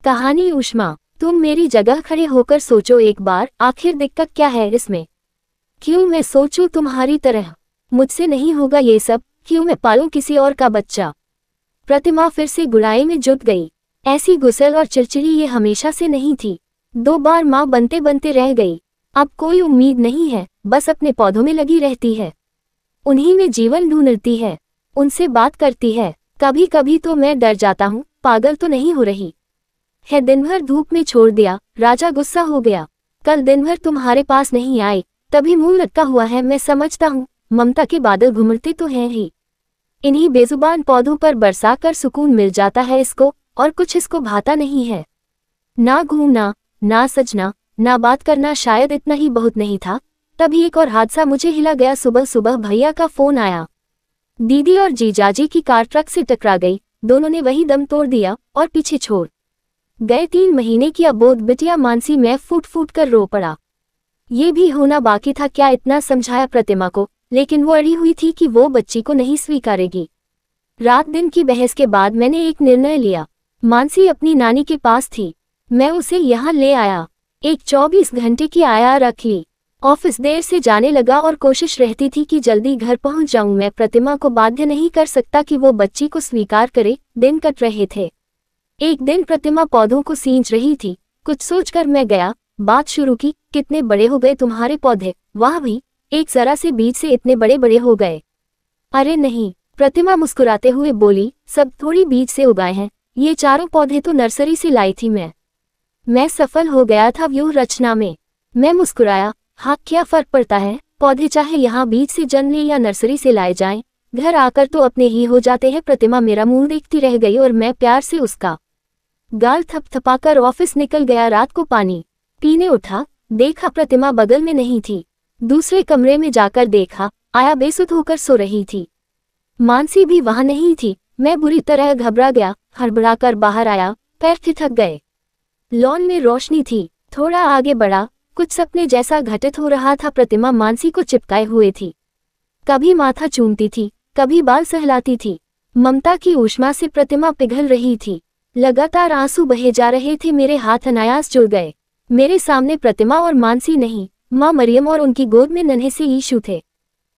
कहानी ऊष्मा। तुम मेरी जगह खड़े होकर सोचो एक बार, आखिर दिक्कत क्या है इसमें? क्यों मैं सोचूं तुम्हारी तरह? मुझसे नहीं होगा ये सब, क्यों मैं पालूं किसी और का बच्चा? प्रतिमा फिर से गुड़ाई में जुट गई। ऐसी गुस्सेल और चिड़चिड़ी ये हमेशा से नहीं थी। 2 बार माँ बनते बनते रह गई। अब कोई उम्मीद नहीं है, बस अपने पौधों में लगी रहती है, उन्हीं में जीवन ढूंढती है, उनसे बात करती है। कभी कभी तो मैं डर जाता हूँ, पागल तो नहीं हो रही है? दिन भर धूप में छोड़ दिया। राजा गुस्सा हो गया। कल दिन भर तुम्हारे पास नहीं आए, तभी मुंह लटका हुआ है। मैं समझता हूँ ममता के बादल घुमड़ते तो हैं ही, इन्हीं बेजुबान पौधों पर बरसा कर सुकून मिल जाता है इसको, और कुछ इसको भाता नहीं है। ना घूमना, ना सजना, ना बात करना, शायद इतना ही बहुत नहीं था। तभी एक और हादसा मुझे हिला गया। सुबह सुबह भैया का फोन आया। दीदी और जीजाजी की कार ट्रक से टकरा गई। दोनों ने वही दम तोड़ दिया और पीछे छोड़ गए। 3 महीने की अबोध बिटिया मानसी में फूट फूट कर रो पड़ा। ये भी होना बाकी था क्या? इतना समझाया प्रतिमा को, लेकिन वो अड़ी हुई थी कि वो बच्ची को नहीं स्वीकारेगी। रात दिन की बहस के बाद मैंने एक निर्णय लिया। मानसी अपनी नानी के पास थी, मैं उसे यहाँ ले आया। एक 24 घंटे की आया रख ली। ऑफिस देर से जाने लगा और कोशिश रहती थी कि जल्दी घर पहुंच जाऊं। मैं प्रतिमा को बाध्य नहीं कर सकता कि वो बच्ची को स्वीकार करे। दिन कट रहे थे। एक दिन प्रतिमा पौधों को सींच रही थी। कुछ सोचकर मैं गया, बात शुरू की। कितने बड़े हो गए तुम्हारे पौधे? वाह भी, एक जरा से बीज से इतने बड़े बड़े हो गए। अरे नहीं, प्रतिमा मुस्कुराते हुए बोली, सब थोड़ी बीज से उगाए हैं। ये चारों पौधे तो नर्सरी से लाई थी मैं सफल हो गया था व्यूह रचना में। मैं मुस्कुराया, हाँ क्या फर्क पड़ता है? पौधे चाहे यहाँ बीज से जन्म ले या नर्सरी से लाए जाएं, घर आकर तो अपने ही हो जाते हैं। प्रतिमा मेरा मुंह देखती रह गई और मैं प्यार से उसका गाल थपथपाकर ऑफिस निकल गया। रात को पानी पीने उठा, देखा प्रतिमा बगल में नहीं थी। दूसरे कमरे में जाकर देखा, आया बेसुध होकर सो रही थी। मानसी भी वहां नहीं थी। मैं बुरी तरह घबरा गया, हड़बड़ाकर बाहर आया। पैर ठिठक गए। लॉन में रोशनी थी। थोड़ा आगे बढ़ा, कुछ सपने जैसा घटित हो रहा था। प्रतिमा मानसी को चिपकाए हुए थी, कभी माथा चूमती थी, कभी बाल सहलाती थी। ममता की ऊष्मा से प्रतिमा पिघल रही थी। लगातार आंसू बहे जा रहे थे। मेरे हाथ अनायास जुड़ गए। मेरे सामने प्रतिमा और मानसी नहीं, माँ मरियम और उनकी गोद में नन्हे से यीशु थे।